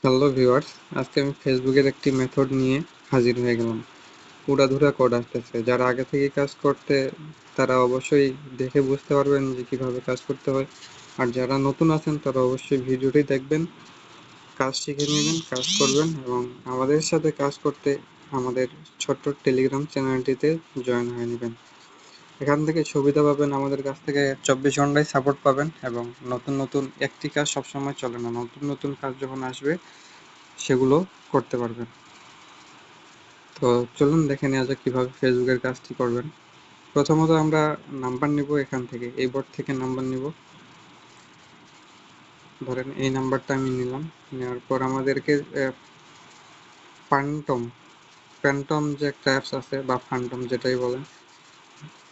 Hello viewers, আজকে আমি ফেসবুকের একটি মেথড নিয়ে হাজির হয়ে গেলাম। উড়াধুরা কোড আসতেছে, যারা আগে থেকে কাজ করতে তারা অবশ্যই দেখে বুঝতে পারবেন যে কিভাবে কাজ করতে হয়। আর যারা নতুন আছেন তারা অবশ্যই ভিডিওটি দেখবেন, কাজ শিখে নেবেন, কাজ করবেন এবং আমাদের সাথে কাজ করতে আমাদের ছোট্ট টেলিগ্রাম চ্যানেলটিতে জয়েন হয়ে নেবেন। এখান থেকে সুবিধা পাবেন, আমাদের কাছ থেকে 24 ঘন্টায় সাপোর্ট পাবেন এবং নতুন নতুন একটি কাজ সবসময় চলে না, নতুন নতুন কাজ যখন আসবে সেগুলো করতে পারবেন। তো চলুন দেখে নেওয়া যাক কীভাবে ফেসবুকের কাজটি করবেন। প্রথমত আমরা নাম্বার নিব, এখান থেকে এই বোর্ড থেকে নাম্বার নিব। ধরেন এই নাম্বারটা আমি নিলাম, নেওয়ার পর আমাদেরকে প্যান্টম প্যান্টম যে একটা অ্যাপস আছে বা ফ্যান্টম যেটাই বলেন,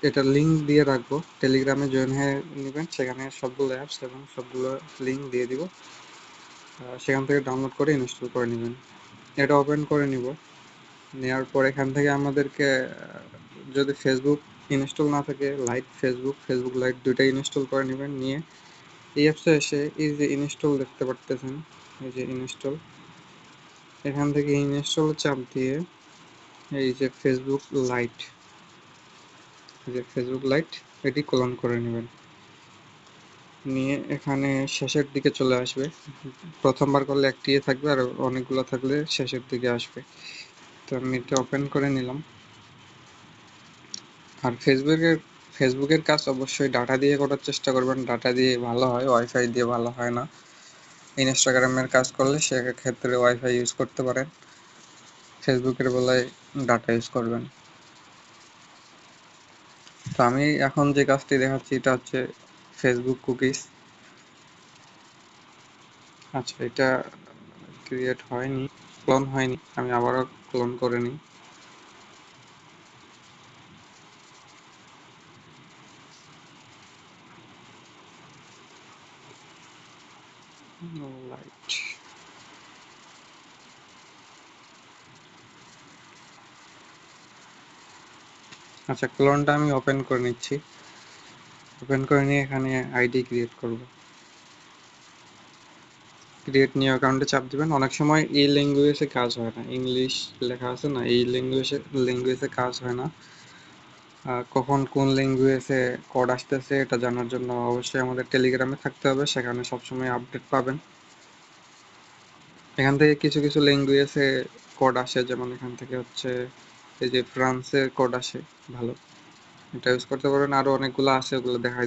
এটা লিঙ্ক দিয়ে রাখবো। টেলিগ্রামে জয়েন হয়ে নেবেন, সেখানে সবগুলো অ্যাপস এবং সবগুলো লিঙ্ক দিয়ে দিব। সেখান থেকে ডাউনলোড করে ইনস্টল করে নেবেন। এটা ওপেন করে নিব। নেওয়ার পর এখান থেকে আমাদেরকে যদি ফেসবুক ইনস্টল না থাকে, ফেসবুক লাইট দুইটাই ইনস্টল করে নেবেন। নিয়ে এই অ্যাপসে এসে এই যে ইনস্টল দেখতে পারতেছেন, এই যে ইনস্টল, এখান থেকে ইনস্টল চাপ দিয়ে এই যে ফেসবুক লাইট এটি ক্লোন করে নেবেন। নিয়ে এখানে শেষের দিকে চলে আসবে। প্রথমবার করলে একটি থাকবে আর অনেকগুলো থাকলে শেষের দিকে আসবে। তো আমি এটা ওপেন করে নিলাম। আর ফেসবুকের কাজ অবশ্যই ডাটা দিয়ে করার চেষ্টা করবেন। ডাটা দিয়ে ভালো হয়, ওয়াইফাই দিয়ে ভালো হয় না। ইনস্টাগ্রামের কাজ করলে সেক্ষেত্রে ওয়াইফাই ইউজ করতে পারেন, ফেসবুকের বেলায় ডাটা ইউজ করবেন। তো আমি এখন যে কাজটি দেখাচ্ছি এটা হচ্ছে ফেসবুক কুকিজ। আচ্ছা, এটা ক্রিয়েট হয়নি, ক্লোন হয়নি, আমি আবারও ক্লোন করে নিই। লাইট, আচ্ছা ক্লোনটা আমি ওপেন করে নিচ্ছি। ওপেন করে নিয়ে এখানে আইডি ক্রিয়েট করব। ক্রিয়েট নিউ অ্যাকাউন্টে চাপ দিবেন। অনেক সময় এই ল্যাঙ্গুয়েজে কাজ হয় না, ইংলিশ লেখা আছে না, এই ল্যাঙ্গুয়েজে কাজ হয় না। কখন কোন ল্যাঙ্গুয়েজে কোড আসতেছে এটা জানার জন্য অবশ্যই আমাদের টেলিগ্রামে থাকতে হবে, সেখানে সবসময় আপডেট পাবেন। এখান থেকে কিছু কিছু ল্যাঙ্গুয়েজে কোড আসে, যেমন এখান থেকে হচ্ছে এই যে ফ্রান্সের কোড আসে, ভালো, এটা ইউজ করতে পারেন। আরও অনেকগুলো আছে, ওগুলো দেখাই।